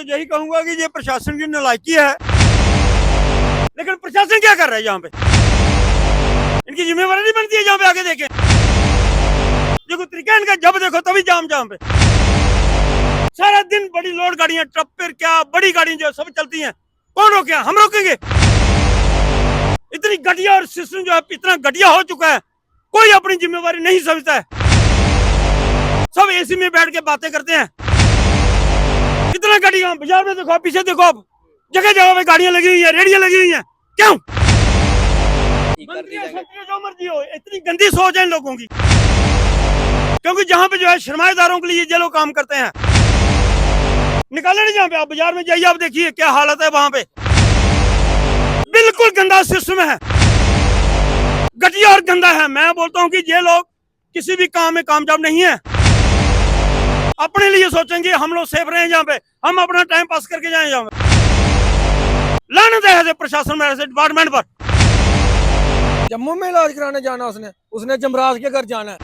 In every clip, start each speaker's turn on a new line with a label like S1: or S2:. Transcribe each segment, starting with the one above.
S1: तो यही कहूंगा कि ये प्रशासन की नालायकी है, लेकिन प्रशासन क्या कर रहा है यहाँ पे? इनकी जिम्मेवारी नहीं बनती है यहाँ पे आके देखें। जो कोई तरीका इनका, जब देखो तभी जाम जाम पे। सारा दिन बड़ी लोड गाड़ियां, ट्रक पर क्या बड़ी गाड़ियां जो सब चलती हैं, कौन रोके? हम रोकेंगे? इतनी घटिया और सिस्टम जो है इतना घटिया हो चुका है, कोई अपनी जिम्मेवारी नहीं समझता है। सब एसी में बैठ के बातें करते हैं। इतना घटिया, बाजार में देखो, पीछे देखो, आप जगह जगह पे गाड़ियां लगी हुई है, रेडियां लगी हुई हैं। क्यों? जो मर्जी हो, इतनी गंदी सोच है इन लोगों की। क्योंकि जहां पे जो है सरमाएदारों के लिए ये लोग काम करते हैं, निकाले नहीं। जहाँ पे आप बाजार में जाइए, आप देखिए क्या हालत है वहां पे। बिल्कुल गंदा सिस्टम है, घटिया और गंदा है। मैं बोलता हूँ कि ये लोग किसी भी काम में कामयाब नहीं है। अपने लिए सोचेंगे हम लोग सेफ रहे जहाँ पे, हम अपना टाइम पास करके जाए जहाँ पे। लानत है प्रशासन में, ऐसे डिपार्टमेंट पर।
S2: जम्मू में इलाज कराने जाना, उसने जमराज के घर जाना है।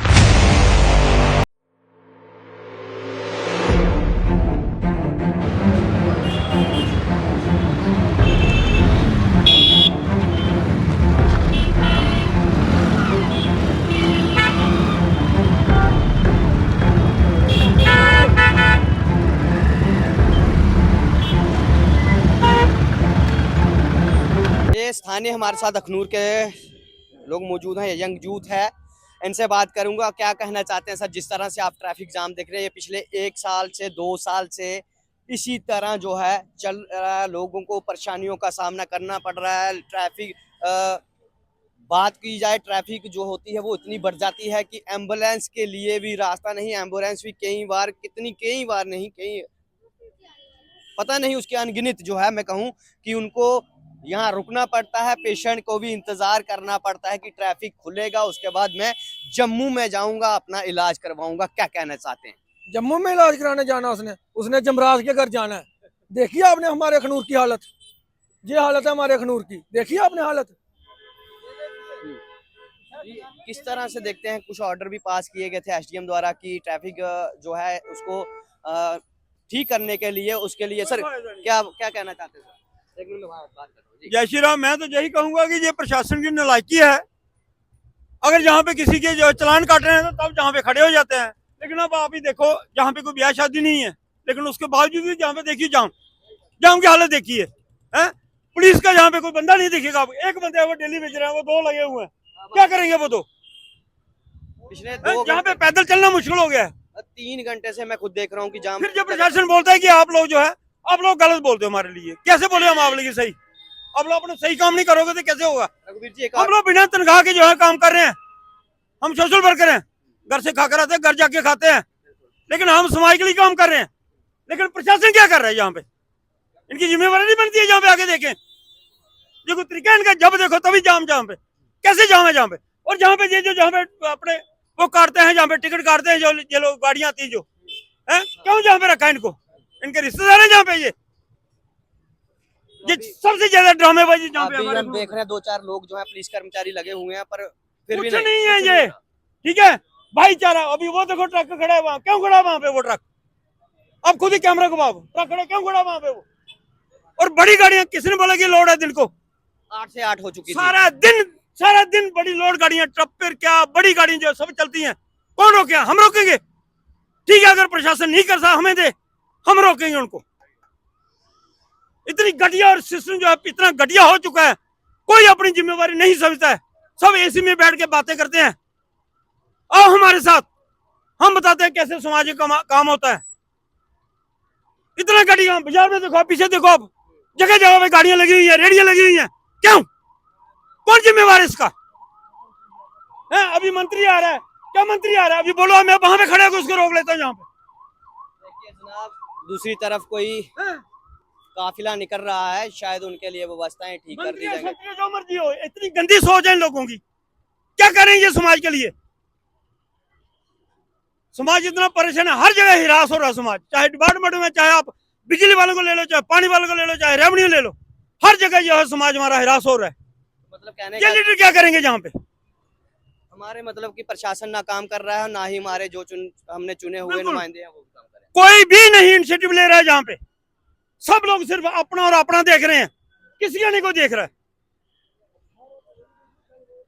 S3: ये स्थानीय हमारे साथ अखनूर के लोग मौजूद हैं, यंग यूथ है। इनसे बात करूंगा, क्या कहना चाहते हैं सर। जिस तरह से आप ट्रैफिक जाम देख रहे हैं, ये पिछले 1 साल से 2 साल से इसी तरह जो है चल रहा है। लोगों को परेशानियों का सामना करना पड़ रहा है। ट्रैफिक बात की जाए, ट्रैफिक जो होती है वो इतनी बढ़ जाती है कि एम्बुलेंस के लिए भी रास्ता नहीं। एम्बुलेंस भी कई बार नहीं, कई पता नहीं उसके अनगिनत जो है, मैं कहूँ कि उनको यहाँ रुकना पड़ता है। पेशेंट को भी इंतजार करना पड़ता है कि ट्रैफिक खुलेगा, उसके बाद मैं जम्मू में जाऊंगा, अपना इलाज करवाऊंगा। क्या कहना चाहते हैं?
S2: जम्मू में इलाज कराने जाना, उसने जमराज के घर जाना है। देखिए आपने हमारे अखनूर की हालत, ये हालत है हमारे अखनूर की। देखिए आपने हालत।
S3: किस तरह से देखते हैं, कुछ ऑर्डर भी पास किए गए थे एसडीएम द्वारा कि ट्रैफिक जो है उसको ठीक करने के लिए, उसके लिए सर क्या क्या कहना चाहते हैं सर? एक मिनट बात करो जी।
S1: जय श्री राम। मैं तो यही कहूंगा कि ये प्रशासन की नालायकी है। अगर जहाँ पे किसी के जो चालान काट रहे हैं तो तब जहाँ पे खड़े हो जाते हैं, लेकिन अब आप ही देखो जहाँ पे कोई ब्याह शादी नहीं है, लेकिन उसके बावजूद भी जहाँ पे देखिए जाम की हालत देखिए है। पुलिस का जहाँ पे कोई बंदा नहीं दिखेगा। आप एक बंदे वो डेली बेच रहे हैं, वो 2 लगे हुए हैं, क्या करेंगे वो 2?
S3: पिछले
S1: जहाँ पे पैदल चलना मुश्किल हो गया है।
S3: 3 घंटे से मैं खुद देख रहा हूँ कि जाम।
S1: फिर जब प्रशासन बोलता है कि आप लोग जो है, आप लोग गलत बोलते हो हमारे लिए, कैसे बोले हम आप लोग सही? आप लोग अपना सही काम नहीं करोगे तो कैसे होगा?
S3: रघुवीर जी,
S1: हम लोग बिना तनख्वाह के जो है काम कर रहे हैं। हम सोशल वर्कर हैं, घर से खाकर आते हैं, घर जाके खाते हैं, लेकिन हम समाज के लिए काम कर रहे हैं। लेकिन प्रशासन क्या कर रहा है यहाँ पे? इनकी जिम्मेवारी नहीं बनती है यहाँ पे आके देखें। जो कोई तरीका इनका, जब देखो तभी जाम पे। कैसे जाम है जहाँ पे? और जहाँ पे ये जो जहाँ पे अपने वो काटते हैं, जहाँ पे टिकट काटते हैं, जो ये लोग गाड़ियां आती है जो है, क्यों जहाँ पे रखा है इनको? इनके रिश्तेदार हैं जहाँ पे। ये सबसे ज्यादा ड्रामेबाजी जहाँ पे
S3: हम देख रहे हैं 2-4 लोग जो है पुलिस कर्मचारी लगे हुए हैं, पर फिर भी
S1: कुछ नहीं है ये। ठीक है भाईचारा। अभी वो देखो ट्रक खड़ा है वहाँ, क्यों खड़ा है वहाँ पे वो ट्रक? अब खुद ही कैमरा घुमाओ, ट्रक खड़ा क्यों खड़ा वहाँ पे वो? और बड़ी गाड़ियां, किसने बोला कि लोड है दिन को?
S3: 8 से 8 हो चुकी थी।
S1: सारा दिन बड़ी लोड गाड़ियां, ट्रक पर क्या बड़ी गाड़ियां जो सब चलती हैं, कौन रोके? हम रोकेंगे? ठीक है, अगर प्रशासन नहीं कर सकता हमें दे, हम रोकेंगे उनको। इतनी घटिया और सिस्टम जो है इतना घटिया हो चुका है, कोई अपनी जिम्मेवारी नहीं समझता है। सब एसी में बैठ के बातें करते हैं। आओ हमारे साथ, हम बताते हैं कैसे समाज का काम होता है। इतना घटिया, बाजार में देखो, पीछे देखो, आप जगह जगह पे गाड़ियां लगी हुई है, रेडियां लगी हुई हैं। क्यों? कौन जिम्मेवार है इसका? है अभी मंत्री आ रहा है, क्या मंत्री आ रहा है? अभी बोलो मैं वहां पे खड़े होकर उसको रोक लेता हूँ यहाँ पे।
S3: देखिए जनाब, दूसरी तरफ कोई काफिला निकल रहा है, शायद उनके लिए व्यवस्थाएं ठीक कर दी जाएंगी।
S1: जो मर्जी हो, इतनी गंदी सोच है इन लोगों की। क्या करेंगे समाज के लिए? समाज इतना परेशान है, हर जगह हिरास हो रहा है समाज। चाहे डिपार्टमेंट में, चाहे आप बिजली वालों को ले लो, चाहे पानी वालों को ले लो, चाहे रेवन्यू ले लो, हर जगह जो है समाज हमारा हिरास हो रहा है।
S3: मतलब कहने
S1: ये लीडर क्या करेंगे जहाँ पे?
S3: हमारे मतलब कि प्रशासन ना काम कर रहा है, ना ही हमारे जो हमने चुने हुए नुमाइंदे हैं वो काम कर रहे हैं।
S1: कोई भी नहीं इनिशिएटिव ले रहा है जहाँ पे। सब लोग सिर्फ अपना और अपना देख रहे हैं, किसी का नहीं कोई देख रहा है।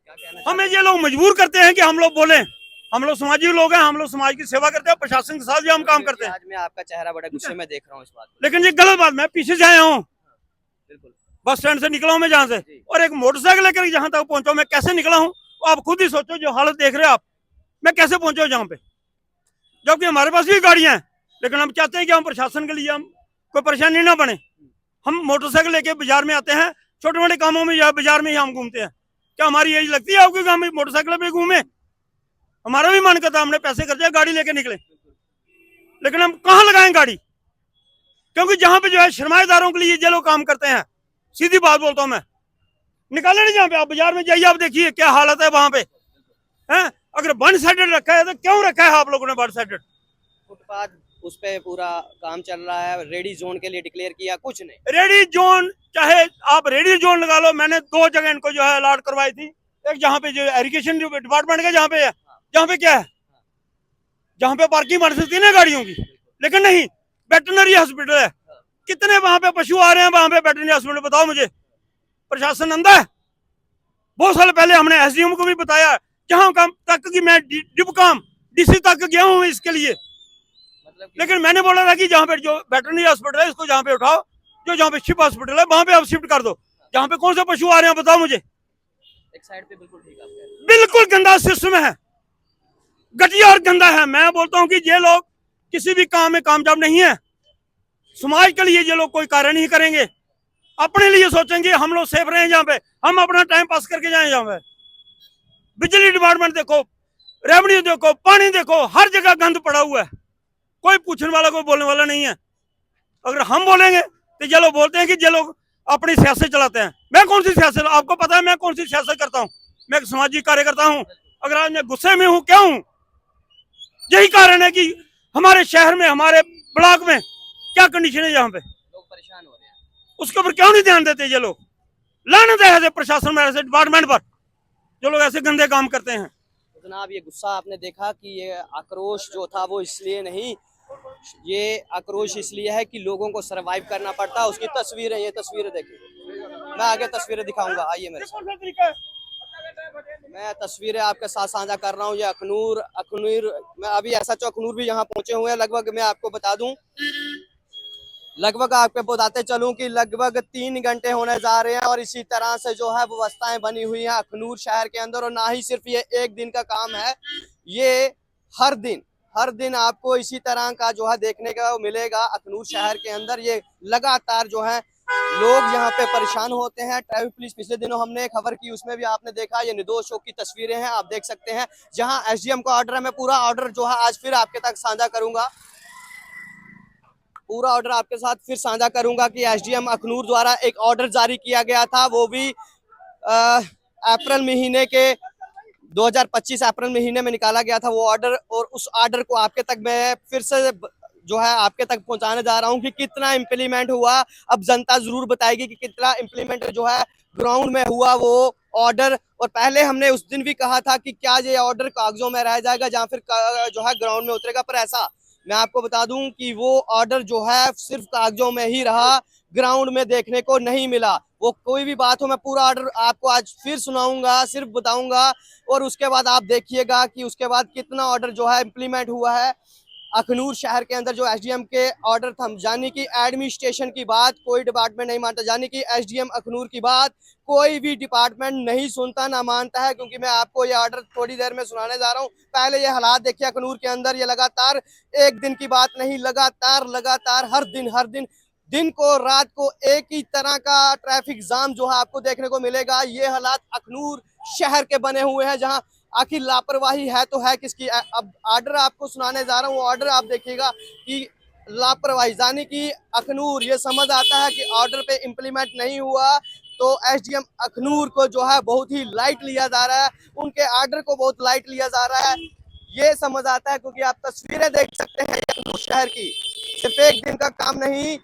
S3: क्या कहना
S1: हमें ये लोग मजबूर करते हैं कि हम लोग बोलें। हम लोग समाजी लोग हैं, हम लोग समाज की सेवा करते हैं, प्रशासन के साथ भी हम काम करते हैं।
S3: आज मैं आपका चेहरा बड़ा गुस्से में देख रहा हूँ इस बात को।
S1: लेकिन ये गलत बात, मैं पीछे से आया हूँ,
S3: बिल्कुल
S1: बस स्टैंड से निकला हूँ मैं जहाँ से, और एक मोटरसाइकिल लेकर जहाँ तक पहुंचा मैं कैसे निकला हूँ आप खुद ही सोचो। जो हालत देख रहे हो आप, मैं कैसे पहुंचा जहाँ पे, जबकि हमारे पास भी गाड़ियां हैं। लेकिन हम चाहते हैं कि हम प्रशासन के लिए हम कोई परेशानी ना बने। हम मोटरसाइकिल लेके बाजार में आते हैं, छोटे मोटे कामों में या बाजार में ही हम घूमते हैं। क्या हमारी यही लगती है आपको कि हम मोटरसाइकिल पे घूमे? हमारा भी मन करता है, हमने पैसे खर्चे गाड़ी लेके निकले, लेकिन हम कहाँ लगाएं गाड़ी? क्योंकि जहाँ पे जो है सरमाएदारों के लिए ये लोग काम करते हैं। सीधी बात बोलता हूँ मैं, निकाले नहीं जहाँ पे। आप बाजार में जाइए, आप देखिए क्या हालत है वहां पे है। अगर वन साइडेड रखा है तो क्यों रखा है आप लोगों ने वन साइडेड?
S3: फुटपाथ उस पे पूरा काम चल रहा है, रेडी जोन के लिए डिक्लेयर किया कुछ नहीं।
S1: रेडी जोन, चाहे आप रेडी जोन लगा लो। मैंने 2 जगह इनको जो है अलॉट करवाई थी। एक जहाँ पे जो इरिगेशन डिपार्टमेंट का जहाँ पे क्या है, जहाँ पे पार्किंग बन सकती है ना गाड़ियों की, लेकिन नहीं, वेटनरी हॉस्पिटल है। कितने वहां पे पशु आ रहे हैं वहां पे वेटनरी हॉस्पिटल, बताओ मुझे। प्रशासन अंधा है। बहुत साल पहले हमने एसडीएम को भी बताया, जहां काम तक कि मैं डिपकाम डीसी तक गया हूँ इसके लिए।
S3: मतलब
S1: लेकिन मैंने बोला था कि जहाँ पे जो वेटरनरी हॉस्पिटल है इसको जहाँ पे उठाओ, जो जहाँ पे शिप हॉस्पिटल है वहां पे आप शिफ्ट कर दो। जहाँ पे कौन से पशु आ रहे हैं बताओ मुझे।
S3: एक साइड पे बिल्कुल ठीक है,
S1: बिल्कुल गंदा सिस्टम है, घटिया और गंदा है। मैं बोलता हूँ कि ये लोग किसी भी काम में कामयाब नहीं है। समाज के लिए ये लोग कोई कार्य नहीं करेंगे, अपने लिए सोचेंगे हम लोग सेफ रहे जहाँ पे, हम अपना टाइम पास करके जाए जहाँ पे। बिजली डिपार्टमेंट देखो, रेवेन्यू देखो, पानी देखो, हर जगह गंद पड़ा हुआ है। कोई पूछने वाला, कोई बोलने वाला नहीं है। अगर हम बोलेंगे तो ये लोग बोलते हैं कि ये लोग अपनी सियासत चलाते हैं। मैं कौन सी सियासत, आपको पता है मैं कौन सी सियासत करता हूँ? मैं एक सामाजिक कार्य करता हूँ। अगर आज मैं गुस्से में हूँ, क्या हूँ? यही कारण है कि हमारे शहर में, हमारे ब्लॉक में क्या कंडीशन है यहाँ पे,
S3: लोग परेशान हो रहे हैं।
S1: उसके ऊपर क्यों नहीं ध्यान देते ये लोग? लानत है ऐसे प्रशासन में, ऐसे डिपार्टमेंट पर जो लोग ऐसे गंदे काम करते हैं।
S3: तो जनाब ये गुस्सा आपने देखा कि ये आक्रोश जो था वो इसलिए नहीं, ये आक्रोश इसलिए है कि लोगों को सरवाइव करना पड़ता है। उसकी तस्वीरें, ये तस्वीरें देखिए, मैं आगे तस्वीरें दिखाऊंगा, आइए मेरे साथ। मैं तस्वीरें आपके साथ साझा कर रहा हूँ। ये अखनूर मैं अभी ऐसा अखनूर भी यहाँ पहुंचे हुए हैं। लगभग मैं आपको बता दूं, लगभग आपको बताते चलूं कि लगभग 3 घंटे होने जा रहे हैं और इसी तरह से जो है व्यवस्थाएं बनी हुई हैं अखनूर शहर के अंदर। और ना ही सिर्फ ये एक दिन का काम है, ये हर दिन आपको इसी तरह का जो है देखने का मिलेगा अखनूर शहर के अंदर। ये लगातार जो है लोग यहाँ पे परेशान होते हैं। ट्रैफिक पुलिस, पिछले दिनों हमने एक खबर की, उसमें भी आपने देखा, ये निर्दोष चौक की तस्वीरें हैं, आप देख सकते हैं, जहाँ एसडीएम का ऑर्डर है। मैं पूरा ऑर्डर जो है आज फिर आपके तक साझा करूंगा, पूरा ऑर्डर आपके साथ फिर साझा करूंगा कि एसडीएम अखनूर द्वारा एक ऑर्डर जारी किया गया था, वो भी अप्रैल महीने के 2025 अप्रैल महीने में निकाला गया था वो ऑर्डर। और उस ऑर्डर को आपके तक मैं फिर से जो है आपके तक पहुंचाने जा रहा हूं कि कितना इम्प्लीमेंट हुआ। अब जनता जरूर बताएगी कि कितना इम्प्लीमेंट जो है ग्राउंड में हुआ वो ऑर्डर। और पहले हमने उस दिन भी कहा था कि क्या ये ऑर्डर कागजों में रह जाएगा या फिर जो है ग्राउंड में उतरेगा, पर ऐसा मैं आपको बता दूं कि वो ऑर्डर जो है सिर्फ कागजों में ही रहा, ग्राउंड में देखने को नहीं मिला। वो कोई भी बात हो, मैं पूरा ऑर्डर आपको आज फिर सुनाऊंगा, सिर्फ बताऊंगा, और उसके बाद आप देखिएगा कि उसके बाद कितना ऑर्डर जो है इम्प्लीमेंट हुआ है अखनूर शहर के अंदर। जो एसडीएम के ऑर्डर था, यानी कि एडमिनिस्ट्रेशन की बात कोई डिपार्टमेंट नहीं मानता, यानी कि एसडीएम अखनूर की बात कोई भी डिपार्टमेंट नहीं सुनता ना मानता है। क्योंकि मैं आपको ये ऑर्डर थोड़ी देर में सुनाने जा रहा हूँ। पहले ये हालात देखिए अखनूर के अंदर। ये लगातार एक दिन की बात नहीं, लगातार हर दिन को रात को एक ही तरह का ट्रैफिक जाम जो है आपको देखने को मिलेगा। ये हालात अखनूर शहर के बने हुए हैं, जहां आखिर लापरवाही है तो है किसकी। अब ऑर्डर आपको सुनाने जा रहा हूँ, ऑर्डर आप देखिएगा कि लापरवाही, यानी कि अखनूर, ये समझ आता है कि ऑर्डर पे इम्प्लीमेंट नहीं हुआ तो एसडीएम अखनूर को जो है बहुत ही लाइट लिया जा रहा है, उनके ऑर्डर को बहुत लाइट लिया जा रहा है, ये समझ आता है। क्योंकि आप तस्वीरें देख सकते हैं अखनूर शहर की, सिर्फ एक दिन का काम नहीं,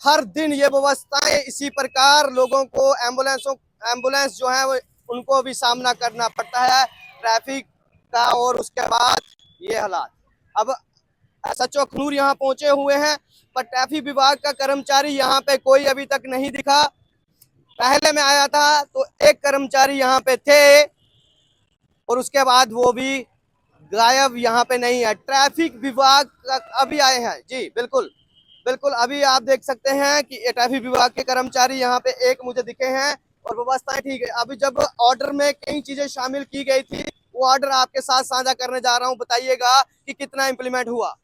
S3: हर दिन ये व्यवस्थाएं इसी प्रकार लोगों को, एम्बुलेंस जो है वो उनको भी सामना करना पड़ता है ट्रैफिक का। और उसके बाद ये हालात, अब SHO अखनूर यहाँ पहुंचे हुए हैं, पर ट्रैफिक विभाग का कर्मचारी यहाँ पे कोई अभी तक नहीं दिखा। पहले मैं आया था तो एक कर्मचारी यहाँ पे थे और उसके बाद वो भी गायब, यहाँ पे नहीं है। ट्रैफिक विभाग अभी आए हैं जी, बिल्कुल बिल्कुल, अभी आप देख सकते हैं कि ट्रैफिक विभाग के कर्मचारी यहाँ पे एक मुझे दिखे हैं और व्यवस्थाएं ठीक है। अभी जब ऑर्डर में कई चीजें शामिल की गई थी, वो ऑर्डर आपके साथ साझा करने जा रहा हूँ, बताइएगा कि कितना इम्प्लीमेंट हुआ।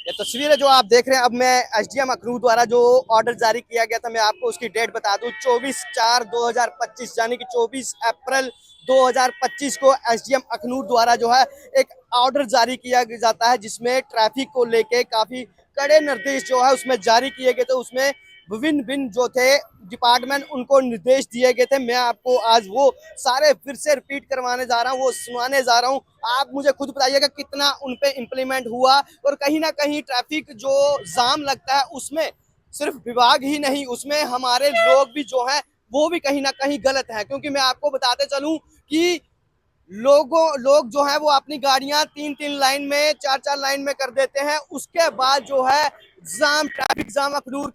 S3: ये तस्वीरें जो आप देख रहे हैं, अब मैं SDM अखनूर द्वारा जो ऑर्डर जारी किया गया था, मैं आपको उसकी डेट बता दूं, 24/4/2025 यानी कि 24 अप्रैल 2025 को SDM अखनूर द्वारा जो है एक ऑर्डर जारी किया जाता है, जिसमें ट्रैफिक को लेके काफी कड़े निर्देश जो है उसमें जारी किए गए थे। उसमें विभिन्न जो थे डिपार्टमेंट, उनको निर्देश दिए गए थे। मैं आपको आज वो सारे फिर से रिपीट करवाने जा रहा हूँ, वो सुनाने जा रहा हूँ। आप मुझे खुद बताइएगा कितना उन पे इम्प्लीमेंट हुआ। और कहीं ना कहीं ट्रैफिक जो जाम लगता है उसमें सिर्फ विभाग ही नहीं, उसमें हमारे लोग भी जो है वो भी कहीं ना कहीं गलत है। क्योंकि मैं आपको बताते चलूं कि लोग जो है वो अपनी गाड़ियां 3-3 लाइन में, 4-4 लाइन में कर देते हैं। उसके बाद जो है ट्रैफिक जाम अखनूर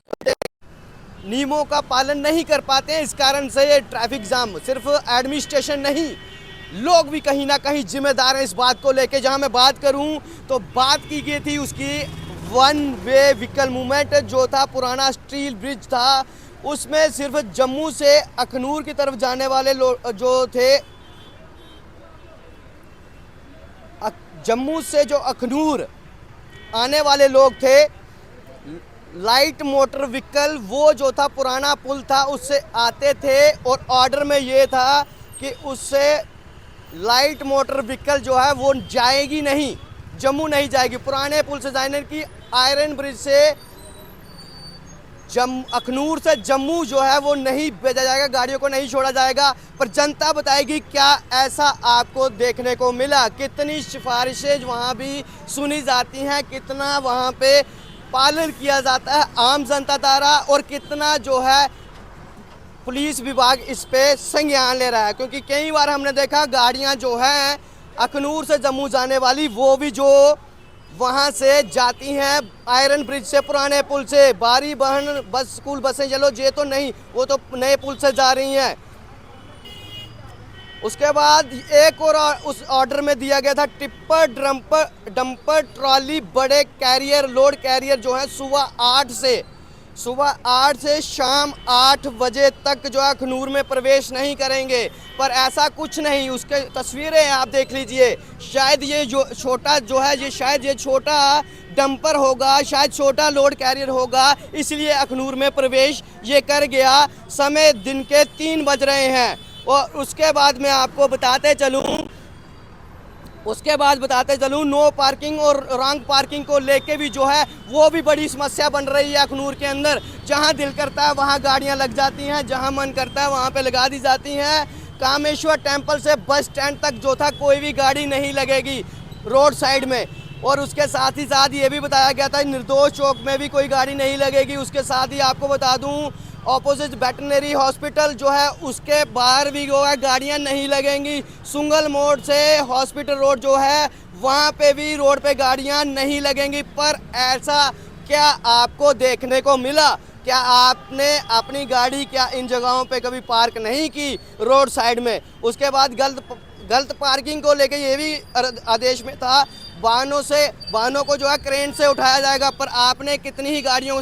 S3: नियमों का पालन नहीं कर पाते हैं। इस कारण से ये ट्रैफिक जाम सिर्फ एडमिनिस्ट्रेशन नहीं, लोग भी कहीं ना कहीं जिम्मेदार हैं इस बात को लेके। जहां मैं बात करूं तो बात की गई थी उसकी 1 वे व्हीकल मूवमेंट जो था, पुराना स्टील ब्रिज था, उसमें सिर्फ जम्मू से अखनूर की तरफ जाने वाले लोग जो थे, जम्मू से जो अखनूर आने वाले लोग थे, लाइट मोटर व्हीकल वो जो था पुराना पुल था उससे आते थे। और ऑर्डर में ये था कि उससे लाइट मोटर व्हीकल जो है वो जाएगी नहीं, जम्मू नहीं जाएगी, पुराने पुल से जाने की। आयरन ब्रिज से अखनूर से जम्मू जो है वो नहीं भेजा जाएगा, गाड़ियों को नहीं छोड़ा जाएगा। पर जनता बताएगी क्या ऐसा आपको देखने को मिला, कितनी सिफारिशें वहाँ भी सुनी जाती हैं, कितना वहाँ पे पालन किया जाता है आम जनता द्वारा, और कितना जो है पुलिस विभाग इस पे संज्ञान ले रहा है। क्योंकि कई बार हमने देखा गाड़ियाँ जो हैं अखनूर से जम्मू जाने वाली, वो भी जो वहाँ से जाती हैं आयरन ब्रिज से, पुराने पुल से। बारी बहन बस स्कूल बसें चलो ये तो नहीं, वो तो नए पुल से जा रही हैं। उसके बाद एक और उस ऑर्डर में दिया गया था, टिप्पर डंपर ट्रॉली बड़े कैरियर, लोड कैरियर जो है सुबह 8 से शाम 8 बजे तक जो है अखनूर में प्रवेश नहीं करेंगे। पर ऐसा कुछ नहीं, उसके तस्वीरें आप देख लीजिए। शायद ये जो छोटा जो है, ये शायद ये छोटा डंपर होगा, शायद छोटा लोड कैरियर होगा, इसलिए अखनूर में प्रवेश ये कर गया। समय दिन के 3 बज रहे हैं। और उसके बाद मैं आपको बताते चलूँ नो पार्किंग और रॉन्ग पार्किंग को लेके भी जो है वो भी बड़ी समस्या बन रही है अखनूर के अंदर। जहां दिल करता है वहां गाड़ियां लग जाती हैं, जहां मन करता है वहां पे लगा दी जाती हैं। कामेश्वर टेम्पल से बस स्टैंड तक जो था कोई भी गाड़ी नहीं लगेगी रोड साइड में। और उसके साथ ही साथ ये भी बताया गया था निर्दोष चौक में भी कोई गाड़ी नहीं लगेगी। उसके साथ ही आपको बता दूं ऑपोजिट वेटनरी हॉस्पिटल जो है उसके बाहर भी जो है गाड़ियां नहीं लगेंगी। सुंगल मोड़ से हॉस्पिटल रोड जो है वहां पे भी रोड पे गाड़ियां नहीं लगेंगी। पर ऐसा क्या आपको देखने को मिला? क्या आपने अपनी गाड़ी क्या इन जगहों पे कभी पार्क नहीं की रोड साइड में? उसके बाद गलत पार्किंग को लेके ये भी आदेश में था वाहनों को जो है क्रेन से उठाया जाएगा। पर आपने कितनी ही गाड़ियों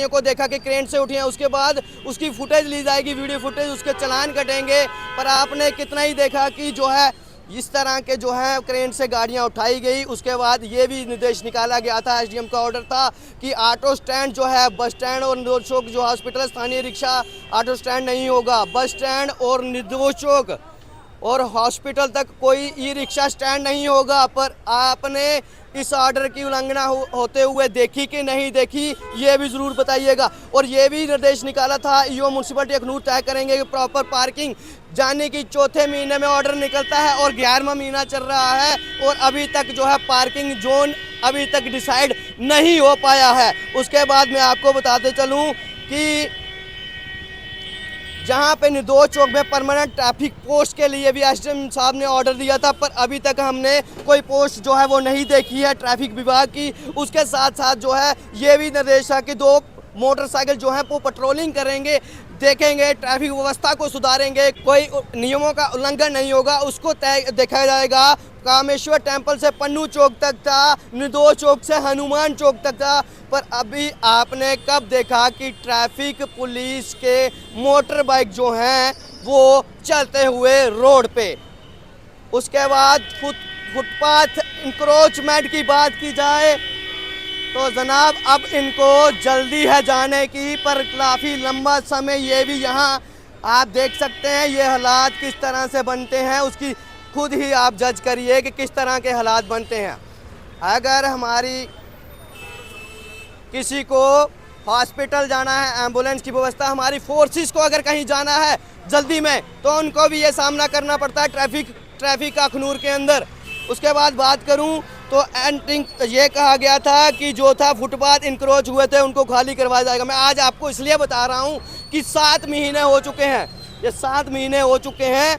S3: को देखा कि क्रेन से उठी हैं, उसके बाद उसकी फुटेज ली जाएगी, वीडियो फुटेज, उसके चालान कटेंगे। पर आपने कितना ही देखा कि जो है इस तरह के जो है क्रेन से गाड़ियां उठाई गई। उसके बाद ये भी निर्देश निकाला गया था, एसडीएम का ऑर्डर था कि ऑटो स्टैंड जो है, बस स्टैंड और निर्दोष चौक जो हॉस्पिटल स्थानीय रिक्शा ऑटो स्टैंड नहीं होगा। बस स्टैंड और निर्दोष चौक और हॉस्पिटल तक कोई ई रिक्शा स्टैंड नहीं होगा। पर आपने इस ऑर्डर की उल्लंघना होते हुए देखी कि नहीं देखी, ये भी ज़रूर बताइएगा। और ये भी निर्देश निकाला था ईओ म्यूनसिपलिटी अखनूर तय करेंगे कि प्रॉपर पार्किंग, जाने की चौथे महीने में ऑर्डर निकलता है और 11वां महीना चल रहा है और अभी तक जो है पार्किंग जोन अभी तक डिसाइड नहीं हो पाया है। उसके बाद मैं आपको बताते चलूँ कि जहां पे निर्दोष चौक में परमानेंट ट्रैफिक पोस्ट के लिए भी एसडीएम साहब ने ऑर्डर दिया था, पर अभी तक हमने कोई पोस्ट जो है वो नहीं देखी है ट्रैफिक विभाग की। उसके साथ साथ जो है ये भी निर्देश है कि 2 मोटरसाइकिल जो है वो पेट्रोलिंग करेंगे, देखेंगे, ट्रैफिक व्यवस्था को सुधारेंगे, कोई नियमों का उल्लंघन नहीं होगा उसको तय देखा जाएगा। कामेश्वर टेंपल से पन्नू चौक तक था, निर्दोष चौक से हनुमान चौक तक था, पर अभी आपने कब देखा कि ट्रैफिक पुलिस के मोटर बाइक जो हैं वो चलते हुए रोड पे। उसके बाद फुटपाथ इंक्रोचमेंट की बात की जाए तो जनाब अब इनको जल्दी है जाने की, पर काफ़ी लंबा समय ये भी यहाँ आप देख सकते हैं ये हालात किस तरह से बनते हैं, उसकी खुद ही आप जज करिए कि किस तरह के हालात बनते हैं। अगर हमारी किसी को हॉस्पिटल जाना है, एम्बुलेंस की व्यवस्था, हमारी फोर्सेस को अगर कहीं जाना है जल्दी में, तो उनको भी ये सामना करना पड़ता है ट्रैफिक का अखनूर के अंदर। उसके बाद बात करूं तो एंटिंग ये कहा गया था कि जो था फुटपाथ इंक्रोच हुए थे उनको खाली करवाया जाएगा। मैं आज आपको इसलिए बता रहा हूं कि 7 महीने हो चुके हैं, ये 7 महीने हो चुके हैं,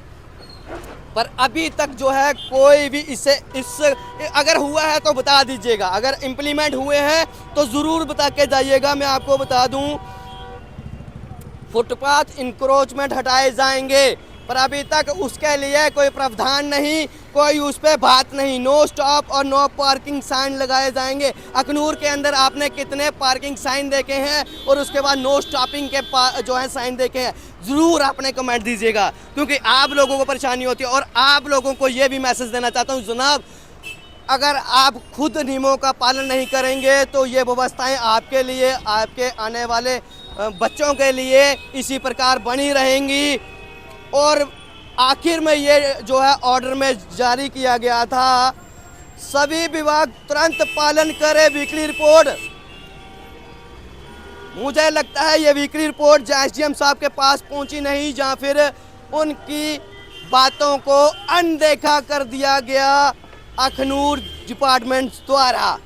S3: पर अभी तक जो है कोई भी इस अगर हुआ है तो बता दीजिएगा, अगर इम्प्लीमेंट हुए हैं तो ज़रूर बता के जाइएगा। मैं आपको बता दूं फुटपाथ इंक्रोचमेंट हटाए जाएंगे, पर अभी तक उसके लिए कोई प्रावधान नहीं, कोई उस पर बात नहीं। नो स्टॉप और नो पार्किंग साइन लगाए जाएंगे। अखनूर के अंदर आपने कितने पार्किंग साइन देखे हैं और उसके बाद नो स्टॉपिंग के जो है साइन देखे हैं, ज़रूर आपने कमेंट दीजिएगा, क्योंकि आप लोगों को परेशानी होती है। और आप लोगों को ये भी मैसेज देना चाहता हूँ जनाब, अगर आप खुद नियमों का पालन नहीं करेंगे तो ये व्यवस्थाएं आपके लिए, आपके आने वाले बच्चों के लिए इसी प्रकार बनी रहेंगी। और आखिर में ये जो है ऑर्डर में जारी किया गया था, सभी विभाग तुरंत पालन करे वीकली रिपोर्ट। मुझे लगता है ये वीकली रिपोर्ट एसडीएम साहब के पास पहुंची नहीं, जहां फिर उनकी बातों को अनदेखा कर दिया गया अखनूर डिपार्टमेंट द्वारा।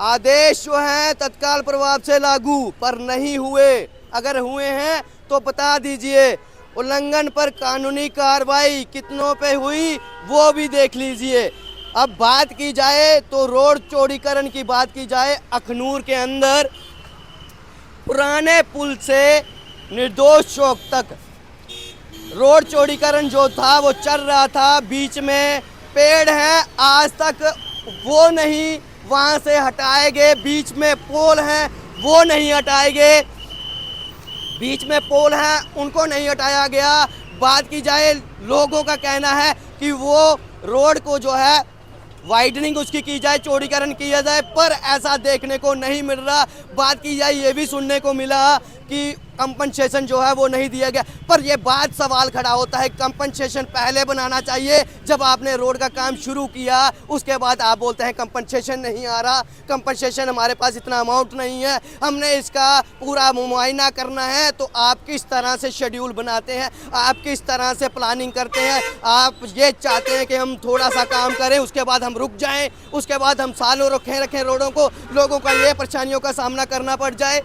S3: आदेश जो हैं तत्काल प्रभाव से लागू, पर नहीं हुए। अगर हुए हैं तो बता दीजिए। उल्लंघन पर कानूनी कार्रवाई कितनों पे हुई वो भी देख लीजिए। अब बात की जाए तो रोड चौड़ीकरण की बात की जाए, अखनूर के अंदर पुराने पुल से निर्दोष चौक तक रोड चौड़ीकरण जो था वो चल रहा था। बीच में पेड़ हैं, आज तक वो नहीं वहाँ से हटाए गए। बीच में पोल हैं, वो नहीं हटाए गए। बीच में पोल हैं, उनको नहीं हटाया गया। बात की जाए, लोगों का कहना है कि वो रोड को जो है वाइडनिंग उसकी की जाए, चौड़ीकरण किया जाए, पर ऐसा देखने को नहीं मिल रहा। बात की जाए, ये भी सुनने को मिला कि कंपनसेशन जो है वो नहीं दिया गया, पर ये बात सवाल खड़ा होता है, कंपनसेशन पहले बनाना चाहिए जब आपने रोड का काम शुरू किया। उसके बाद आप बोलते हैं कंपनसेशन नहीं आ रहा, कंपनसेशन हमारे पास इतना अमाउंट नहीं है, हमने इसका पूरा मुआयना करना है। तो आप किस तरह से शेड्यूल बनाते हैं, आप किस तरह से प्लानिंग करते हैं? आप ये चाहते हैं कि हम थोड़ा सा काम करें, उसके बाद हम रुक जाएं, उसके बाद हम सालों रखें रोडों को, लोगों का ये परेशानियों का सामना करना पड़ जाए।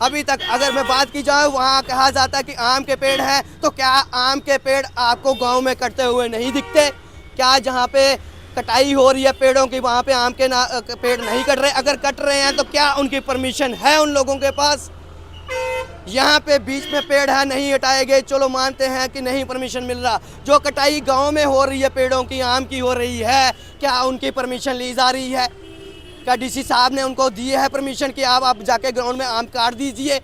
S3: अभी तक अगर मैं बात की जाए, वहाँ कहा जाता है कि आम के पेड़ हैं, तो क्या आम के पेड़ आपको गांव में कटते हुए नहीं दिखते? क्या जहाँ पे कटाई हो रही है पेड़ों की, वहाँ पे आम के पेड़ नहीं कट रहे? अगर कट रहे हैं तो क्या उनकी परमिशन है उन लोगों के पास? यहाँ पे बीच में पेड़ है, नहीं हटाए गए, चलो मानते हैं कि नहीं परमिशन मिल रहा। जो कटाई गाँव में हो रही है पेड़ों की, आम की हो रही है, क्या उनकी परमिशन ली जा रही है? क्या डीसी साहब ने उनको दिए है परमिशन कि आप जाके ग्राउंड में आम काट दीजिए?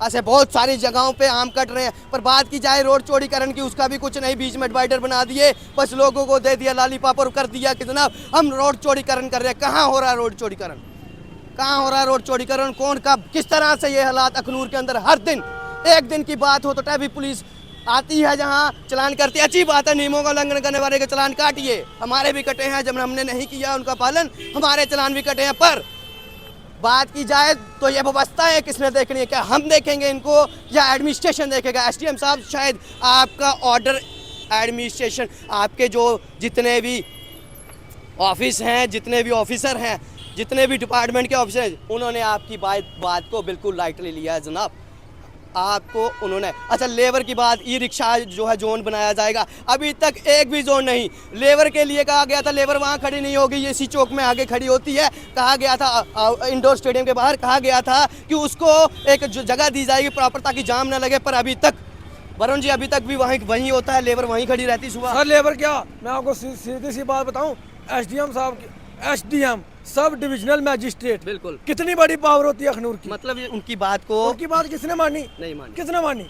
S3: ऐसे बहुत सारी जगहों पे आम कट रहे हैं। पर बात की जाए रोड चौड़ीकरण की, उसका भी कुछ नहीं, बीच में डिवाइडर बना दिए, बस लोगों को दे दिया लॉलीपॉप और कर दिया कि जनाब हम रोड चौड़ीकरण कर रहे हैं। कहाँ हो रहा है रोड चौड़ीकरण? कहाँ हो रहा है रोड चौड़ीकरण? कौन कब किस तरह से ये हालात अखनूर के अंदर? हर दिन एक दिन की बात हो तो ट्रैफिक पुलिस आती है, जहाँ चलान करती है। अच्छी बात है, नियमों का उल्लंघन करने वाले के चलान काटिए, हमारे भी कटे हैं, जब हमने नहीं किया उनका पालन, हमारे चलान भी कटे हैं। पर बात की जाए तो ये व्यवस्थाएं किसने देखनी है? क्या हम देखेंगे इनको या एडमिनिस्ट्रेशन देखेगा? एसडीएम साहब, शायद आपका ऑर्डर एडमिनिस्ट्रेशन, आपके जो जितने भी ऑफिस हैं, जितने भी ऑफिसर हैं, जितने भी डिपार्टमेंट के ऑफिसर हैं, उन्होंने आपकी बात को बिल्कुल लाइटली लिया है जनाब। आपको उन्होंने, अच्छा लेबर की बात, ई रिक्शा जो है जोन बनाया जाएगा, अभी तक एक भी जोन नहीं। लेबर के लिए कहा गया था लेबर वहाँ खड़ी नहीं होगी, ये इसी चौक में आगे खड़ी होती है। कहा गया था इंडोर स्टेडियम के बाहर, कहा गया था कि उसको एक जगह दी जाएगी प्रॉपर ताकि जाम ना लगे, पर अभी तक वरुण जी अभी तक भी वहीं होता है, लेबर वहीं खड़ी रहती सुबह।
S2: सर लेबर क्या, मैं आपको सीधी सी बात बताऊं, एसडीएम साहब, एसडीएम सब डिविजनल मैजिस्ट्रेट,
S3: बिल्कुल,
S2: कितनी बड़ी पावर होती है अखनूर की।
S3: मतलब ये उनकी बात को,
S2: उनकी बात किसने मानी?
S3: नहीं मानी,
S2: किसने मानी?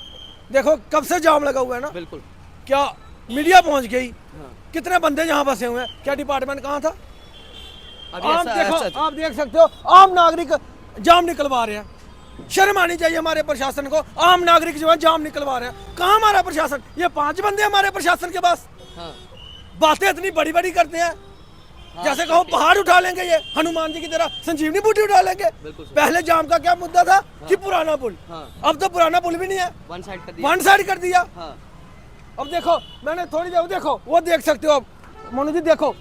S2: देखो कब से जाम लगा हुआ है ना,
S3: बिल्कुल,
S2: क्या मीडिया पहुंच गई,
S3: हाँ।
S2: कितने बंदे यहाँ फंसे हुए हैं, क्या डिपार्टमेंट कहाँ था?
S3: अभी
S2: आप
S3: ऐसा-
S2: देखो,
S3: ऐसा-
S2: आप देख सकते हो आम नागरिक जाम निकलवा रहे हैं। शर्म आनी चाहिए हमारे प्रशासन को, आम नागरिक जो है जाम निकलवा रहे हैं। कहाँ हमारा प्रशासन? ये 5 बंदे हमारे प्रशासन के पास,
S3: हाँ,
S2: बातें इतनी बड़ी बड़ी करते हैं,
S3: हाँ,
S2: जैसे कहो पहाड़ उठा लेंगे, ये हनुमान जी की तरह संजीवनी बूटी उठा लेंगे।
S3: बिल्कुल सही।
S2: पहले जाम का क्या मुद्दा था कि पुराना पुल,
S3: हाँ।
S2: अब तो पुराना पुल भी नहीं है,
S3: वन साइड कर दिया,
S2: वन साइड कर दिया।
S3: हाँ,
S2: अब देखो मैंने थोड़ी देर, देखो वो देख सकते हो आप मोनू जी, देखो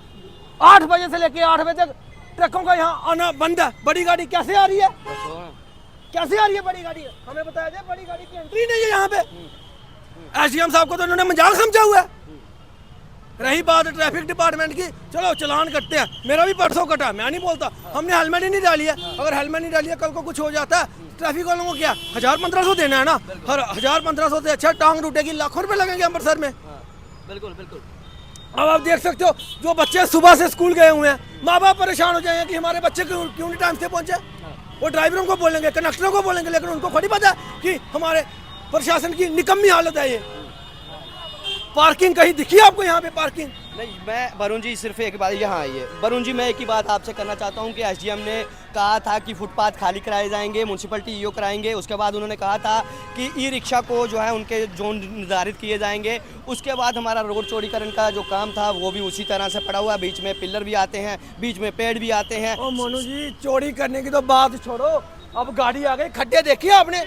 S2: 8 बजे से लेके 8 बजे तक ट्रकों का यहाँ आना बंद है। बड़ी गाड़ी कैसे आ रही है,
S3: बस हो ना।
S2: कैसे आ रही है बड़ी गाड़ी? हमें बताया जाए, बड़ी गाड़ी की एंट्री नहीं है यहाँ पे। एसडीएम साहब को तो इन्होंने मजाक समझा हुआ है। रही बात ट्रैफिक डिपार्टमेंट की, चलो चलान कटते हैं, मेरा भी परसों कटा, मैं नहीं बोलता, हमने हेलमेट ही नहीं डाली है। अगर हेलमेट नहीं डाली है, कल को कुछ हो जाता है, ट्रैफिक वालों को क्या 1000-1500 देना है ना? हर 1000-1500 से अच्छा टांग टूटेगी, लाखों रुपए लगेंगे अमृतसर में।
S3: हाँ, बिल्कुल बिल्कुल,
S2: अब आप देख सकते हो, जो बच्चे सुबह से स्कूल गए हुए हैं, माँ बाप परेशान हो जाएंगे कि हमारे बच्चे क्यों नहीं टाइम से पहुंचे। वो ड्राइवरों को बोलेंगे, कंडक्टरों को बोलेंगे, लेकिन उनको थोड़ी पता है कि हमारे प्रशासन की निकम्मी हालत है ये। पार्किंग कहीं दिखी आपको यहाँ पे पार्किंग?
S3: नहीं, मैं वरुण जी सिर्फ एक बात यहाँ आई है, वरुण जी मैं एक ही बात आपसे करना चाहता हूँ कि एसडीएम ने कहा था कि फुटपाथ खाली कराए जाएंगे, म्यूनसिपलिटी ईओ कराएंगे, उसके बाद उन्होंने कहा था कि ई रिक्शा को जो है उनके जोन निर्धारित किए जाएंगे। उसके बाद हमारा रोड चौड़ीकरण का जो काम था वो भी उसी तरह से पड़ा हुआ है, बीच में पिलर भी आते हैं, बीच में पेड़ भी आते हैं।
S2: ओ मोनू जी, चोरी करने की तो बात छोड़ो, अब गाड़ी आ गई, खड्डे देखिए आपने?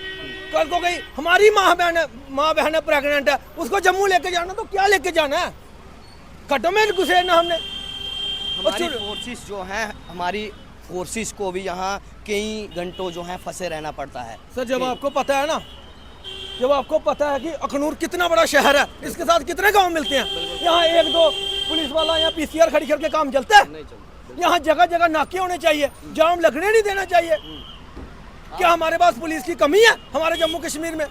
S2: कल को गई हमारी माँ बहन प्रेग्नेंट है, उसको जम्मू लेके जाना, तो क्या लेके जाना है? खड्डों में घुसेरना हमने।
S3: हमारी फोर्सेस जो हैं, हमारी फोर्सेस को भी यहाँ कई घंटों जो हैं फंसे रहना पड़ता है।
S2: सर जब आपको पता है ना, जब आपको पता है कि अखनूर कितना बड़ा शहर है, इसके साथ कितने गांव मिलते हैं, यहाँ 1-2 पुलिस वाला यहाँ पीसीआर खड़ी करके काम चलता है?
S3: नहीं चलता।
S2: यहाँ जगह जगह नाके होने चाहिए, जाम लगने नहीं देना चाहिए। क्या हमारे पास पुलिस की कमी है हमारे जम्मू कश्मीर में?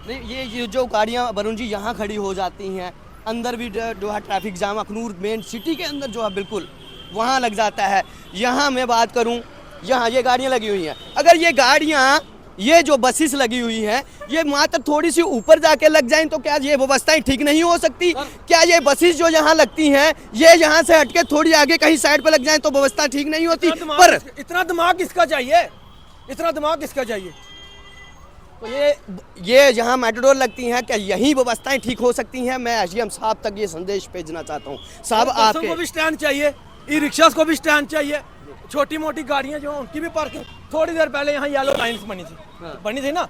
S3: नहीं, ये जो गाड़ियाँ वरुण जी यहाँ खड़ी हो जाती हैं, अंदर भी जो है traffic jam Akhnoor main city के अंदर जो है बिल्कुल वहाँ लग जाता है। यहाँ मैं बात करूँ, यहाँ ये गाड़ियाँ लगी हुई हैं, अगर ये गाड़ियाँ, ये जो बसेस लगी हुई हैं, ये मात्र थोड़ी सी ऊपर जाके लग जाएं तो क्या ये व्यवस्थाएं ठीक नहीं हो सकती? क्या ये बसेस जो यहाँ लगती हैं, ये यहाँ से हटके थोड़ी आगे कहीं साइड पे लग जाएं तो व्यवस्था ठीक नहीं होती? पर
S2: इतना दिमाग किसका चाहिए? इतना दिमाग किसका चाहिए?
S3: तो ये जहाँ मेट्रोडोर लगती हैं, क्या यही व्यवस्थाएं ठीक हो सकती हैं? मैं एसडीएम साहब तक ये संदेश भेजना चाहता हूँ। साहब
S2: बसों को
S3: आपके
S2: भी स्टैंड चाहिए, ई रिक्शास को भी स्टैंड चाहिए, छोटी मोटी गाड़ियाँ जो हैं उनकी भी पार्किंग। थोड़ी देर पहले यहाँ येलो लाइन्स बनी थी ना,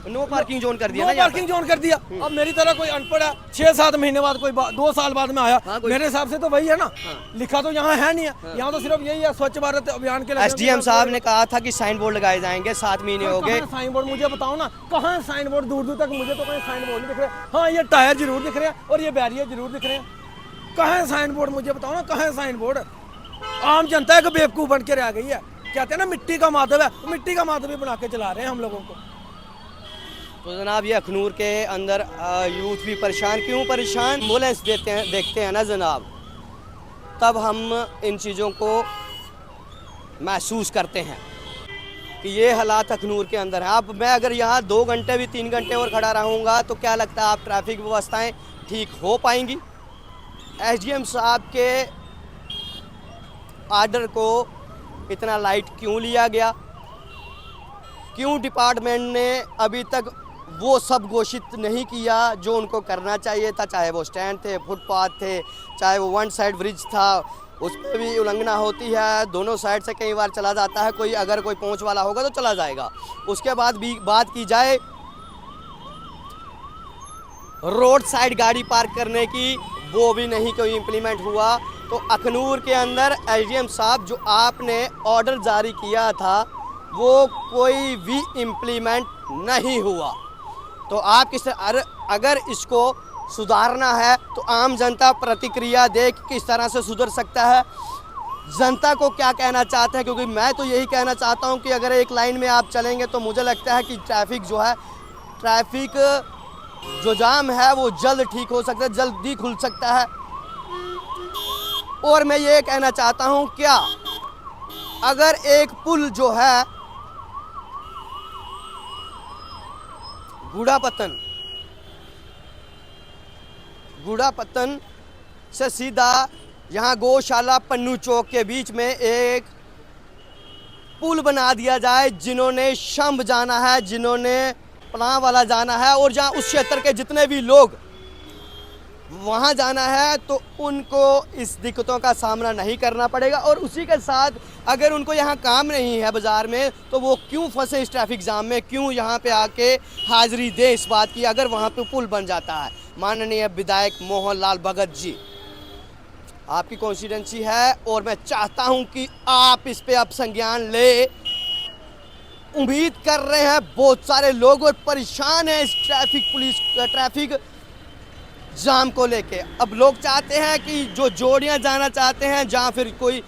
S3: नो पार्किंग जोन कर दिया
S2: नो
S3: ना यहाँ
S2: पार्किंग जोन कर दिया। अब मेरी तरह कोई अनपढ़ है, 6-7 महीने बाद, कोई 2 साल बाद में आया,
S3: हाँ, कोई-
S2: मेरे हिसाब से तो वही है ना, लिखा तो यहाँ है नहीं है। यहाँ तो सिर्फ यही है, स्वच्छ भारत अभियान के लिए।
S3: एसडीएम साहब ने कहा था कि साइन बोर्ड लगाए जाएंगे, 7 महीने हो गए।
S2: साइन बोर्ड मुझे बताओ ना, कहाँ है साइन बोर्ड? दूर दूर तक मुझे तो कहीं साइन बोर्ड नहीं दिख रहे। हाँ, ये टायर जरूर दिख रहे हैं और ये बैरियर जरूर दिख रहे हैं। कहाँ है साइन बोर्ड? मुझे बताओ ना, कहाँ है साइन बोर्ड? आम जनता है कि बेवकूफ बन के रह गई है। कहते हैं ना मिट्टी का माधव है, मिट्टी का माधव ही बना के चला रहे हैं हम लोगों को।
S3: तो जनाब ये अखनूर के अंदर यूथ भी परेशान, क्यों परेशान? एम्बुलेंस देखते हैं ना जनाब, तब हम इन चीज़ों को महसूस करते हैं कि ये हालात अखनूर के अंदर है। अब मैं अगर यहाँ 2 घंटे भी 3 घंटे और खड़ा रहूँगा तो क्या लगता है आप ट्रैफिक व्यवस्थाएं ठीक हो पाएंगी? एसडीएम साहब के आर्डर को इतना लाइट क्यों लिया गया? क्यों डिपार्टमेंट ने अभी तक वो सब घोषित नहीं किया जो उनको करना चाहिए था? चाहे वो स्टैंड थे, फुटपाथ थे, चाहे वो वन साइड ब्रिज था, उस पर भी उल्लंघना होती है। दोनों साइड से कई बार चला जाता है, कोई अगर कोई पहुंच वाला होगा तो चला जाएगा। उसके बाद भी बात की जाए रोड साइड गाड़ी पार्क करने की, वो भी नहीं कोई इम्प्लीमेंट हुआ। तो अखनूर के अंदर एसडीएम साहब जो आपने ऑर्डर जारी किया था वो कोई भी इम्प्लीमेंट नहीं हुआ। तो आप अगर इसको सुधारना है तो आम जनता प्रतिक्रिया दे कि किस तरह से सुधर सकता है, जनता को क्या कहना चाहते हैं। क्योंकि मैं तो यही कहना चाहता हूं कि अगर एक लाइन में आप चलेंगे तो मुझे लगता है कि ट्रैफिक जो जाम है वो जल्द ठीक हो सकता है, जल्दी खुल सकता है। और मैं ये कहना चाहता हूं, क्या अगर एक पुल जो है गुड़ापत्तन से सीधा यहाँ गौशाला पन्नू चौक के बीच में एक पुल बना दिया जाए, जिन्होंने शंभ जाना है, जिन्होंने पनाह वाला जाना है और जहाँ उस क्षेत्र के जितने भी लोग वहाँ जाना है तो उनको इस दिक्कतों का सामना नहीं करना पड़ेगा। और उसी के साथ अगर उनको यहाँ काम नहीं है बाज़ार में तो वो क्यों फंसे इस ट्रैफिक जाम में, क्यों यहाँ पे आके हाज़िरी दे इस बात की अगर वहाँ पे पुल बन जाता है। माननीय विधायक मोहन लाल भगत जी, आपकी कॉन्स्टिट्यूंसी है और मैं चाहता हूँ कि आप इस पे अब संज्ञान ले। उम्मीद कर रहे हैं बहुत सारे लोग और परेशान हैं इस ट्रैफिक जाम को लेके। अब लोग चाहते हैं कि जो जोड़ियां जाना चाहते हैं, जहाँ फिर कोई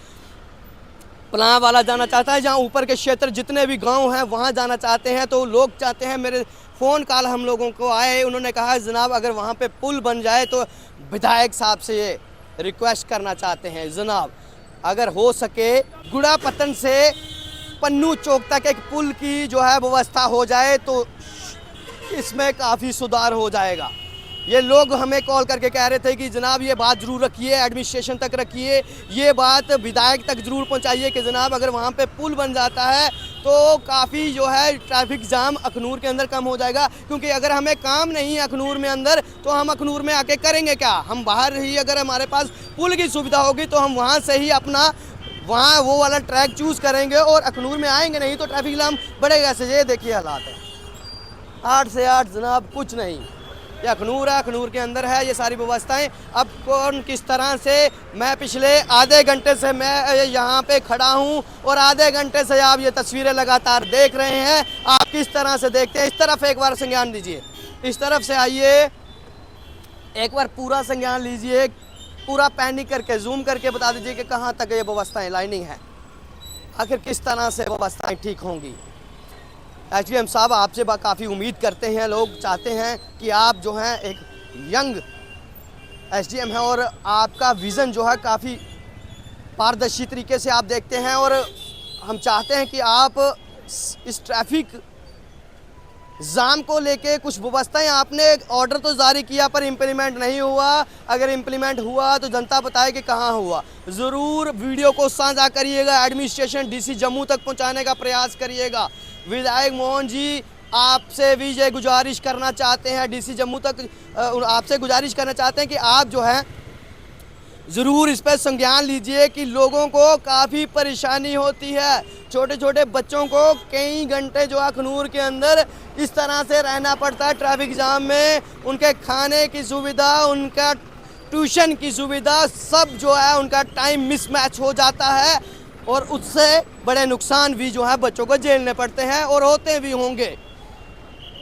S3: पनाह वाला जाना चाहता है, जहाँ ऊपर के क्षेत्र जितने भी गांव हैं वहाँ जाना चाहते हैं, तो लोग चाहते हैं। मेरे फ़ोन कॉल हम लोगों को आए, उन्होंने कहा जनाब अगर वहाँ पे पुल बन जाए तो विधायक साहब से ये रिक्वेस्ट करना चाहते हैं जनाब अगर हो सके गुड़ापत्तन से पन्नू चौक तक एक पुल की जो है व्यवस्था हो जाए तो इसमें काफ़ी सुधार हो जाएगा। ये लोग हमें कॉल करके कह रहे थे कि जनाब ये बात ज़रूर रखिए, एडमिनिस्ट्रेशन तक रखिए, ये बात विधायक तक ज़रूर पहुंचाइए कि जनाब अगर वहाँ पे पुल बन जाता है तो काफ़ी जो है ट्रैफिक जाम अखनूर के अंदर कम हो जाएगा। क्योंकि अगर हमें काम नहीं है अखनूर में अंदर तो हम अखनूर में आके करेंगे क्या। हम बाहर ही अगर हमारे पास पुल की सुविधा होगी तो हम वहाँ से ही अपना वहाँ वो वाला ट्रैक चूज़ करेंगे और अखनूर में आएंगे, नहीं तो ट्रैफिक जाम बढ़ेगा। से ये देखिए हालात है, 8 से 8 जनाब कुछ नहीं। ये अखनूर है, अखनूर के अंदर है ये सारी व्यवस्थाएं। अब कौन किस तरह से, मैं पिछले आधे घंटे से मैं यहाँ पे खड़ा हूँ और आधे घंटे से आप ये तस्वीरें लगातार देख रहे हैं। आप किस तरह से देखते हैं, इस तरफ एक बार संज्ञान दीजिए, इस तरफ से आइए, एक बार पूरा संज्ञान लीजिए, पूरा पैनिक करके जूम करके बता दीजिए कि कहाँ तक ये व्यवस्थाएँ लाइनिंग है, आखिर किस तरह से व्यवस्थाएँ ठीक होंगी। एसडीएम साहब आपसे काफ़ी उम्मीद करते हैं, लोग चाहते हैं कि आप जो हैं एक यंग एसडीएम हैं और आपका विज़न जो है काफ़ी पारदर्शी तरीके से आप देखते हैं और हम चाहते हैं कि आप इस ट्रैफिक जाम को लेके कुछ व्यवस्थाएं, आपने ऑर्डर तो जारी किया पर इम्प्लीमेंट नहीं हुआ। अगर इम्प्लीमेंट हुआ तो जनता बताए कि कहाँ हुआ। ज़रूर वीडियो को साझा करिएगा, एडमिनिस्ट्रेशन डीसी जम्मू तक पहुँचाने का प्रयास करिएगा। विधायक मोहन जी आपसे भी ये गुजारिश करना चाहते हैं, डीसी जम्मू तक आपसे गुजारिश करना चाहते हैं कि आप जो है ज़रूर इस पर संज्ञान लीजिए कि लोगों को काफ़ी परेशानी होती है। छोटे छोटे बच्चों को कई घंटे जो अखनूर के अंदर इस तरह से रहना पड़ता है ट्रैफिक जाम में। उनके खाने की सुविधा, उनका ट्यूशन की सुविधा, सब जो है उनका टाइम मिसमैच हो जाता है और उससे बड़े नुकसान भी जो है बच्चों को झेलने पड़ते हैं और होते भी होंगे।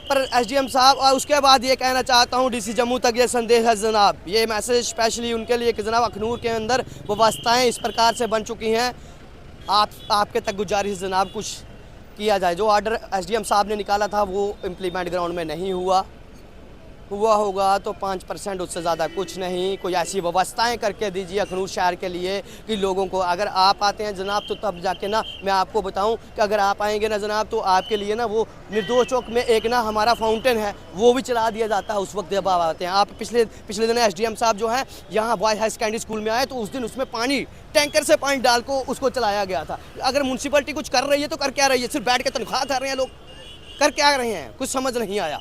S3: पर एसडीएम साहब, और उसके बाद ये कहना चाहता हूँ डीसी जम्मू तक ये संदेश है जनाब, ये मैसेज स्पेशली उनके लिए कि जनाब अखनूर के अंदर व्यवस्थाएं इस प्रकार से बन चुकी हैं। आपके तक गुजारिश जनाब कुछ किया जाए। जो ऑर्डर एसडीएम साहब ने निकाला था वो इम्प्लीमेंट ग्राउंड में नहीं हुआ होगा तो 5%, उससे ज़्यादा कुछ नहीं। कोई ऐसी व्यवस्थाएं करके दीजिए अखनूर शहर के लिए कि लोगों को, अगर आप आते हैं जनाब तो तब जाके ना मैं आपको बताऊं कि अगर आप आएंगे ना जनाब तो आपके लिए ना वो निर्दोष चौक में एक ना हमारा फाउंटेन है वो भी चला दिया जाता है उस वक्त जब आप आते हैं। आप पिछले दिन एसडीएम साहब जो हैं यहाँ बॉयज़ हाई सेकेंडरी स्कूल में आए तो उस दिन उसमें पानी टैंकर से पानी डाल को उसको चलाया गया था। अगर म्यूनसिपलिटी कुछ कर रही है तो कर क्या रही है, सिर्फ बैठ के तनख्वाह खा रहे हैं लोग, कर क्या रहे हैं, कुछ समझ नहीं आया।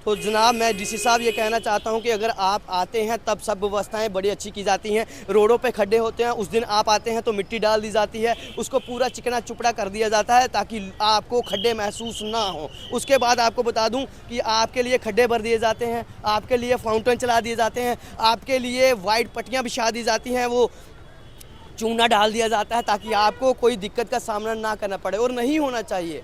S3: तो जनाब मैं डीसी साहब ये कहना चाहता हूँ कि अगर आप आते हैं तब सब व्यवस्थाएं बड़ी अच्छी की जाती हैं। रोडों पे खड्डे होते हैं, उस दिन आप आते हैं तो मिट्टी डाल दी जाती है, उसको पूरा चिकना चुपड़ा कर दिया जाता है ताकि आपको खड्डे महसूस ना हो। उसके बाद आपको बता दूं कि आपके लिए खड्डे भर दिए जाते हैं, आपके लिए फाउंटेन चला दिए जाते हैं, आपके लिए वाइट पट्टियाँ बिछा दी जाती हैं, वो चूना डाल दिया जाता है ताकि आपको कोई दिक्कत का सामना ना करना पड़े और नहीं होना चाहिए।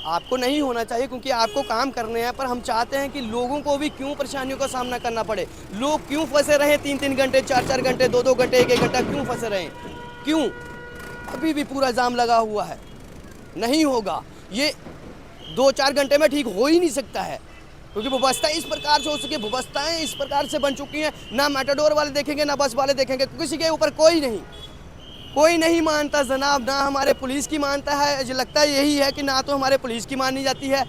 S3: आपको नहीं होना चाहिए क्योंकि आपको काम करने हैं, पर हम चाहते हैं कि लोगों को भी क्यों परेशानियों का सामना करना पड़े, लोग क्यों फंसे रहे 3-3 घंटे 4-4 घंटे 2-2 घंटे 1-1 घंटा क्यों फंसे रहे, क्यों अभी भी पूरा जाम लगा हुआ है। नहीं होगा ये 2-4 घंटे में ठीक हो ही नहीं सकता है क्योंकि व्यवस्था इस प्रकार से हो चुकी है, व्यवस्थाएं इस प्रकार से बन चुकी हैं, ना मैटाडोर वाले देखेंगे ना बस वाले देखेंगे, किसी के ऊपर कोई नहीं मानता जनाब, ना हमारे पुलिस की मानता है। मुझे लगता है यही है कि ना तो हमारे पुलिस की मानी जाती है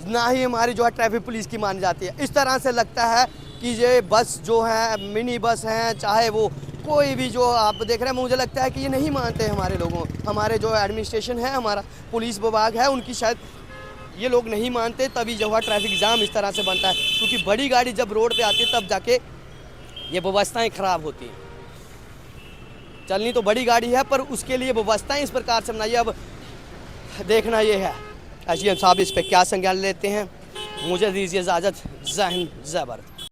S3: ना ही हमारी जो है ट्रैफिक पुलिस की मानी जाती है। इस तरह से लगता है कि ये बस जो है मिनी बस हैं, चाहे वो कोई भी जो आप देख रहे हैं, मुझे लगता है कि ये नहीं मानते हमारे लोगों, हमारे जो एडमिनिस्ट्रेशन है, हमारा पुलिस विभाग है, उनकी शायद ये लोग नहीं मानते, तभी जो है ट्रैफिक जाम इस तरह से बनता है। क्योंकि बड़ी गाड़ी जब रोड पे आती है तब जाके ये व्यवस्थाएं खराब होती हैं। चलनी तो बड़ी गाड़ी है पर उसके लिए व्यवस्थाएं इस प्रकार से बनाइए। अब देखना ये है एसडीएम साहब इस पर क्या संज्ञान लेते हैं। मुझे दीजिए इजाज़त। जय हिंद जय भारत।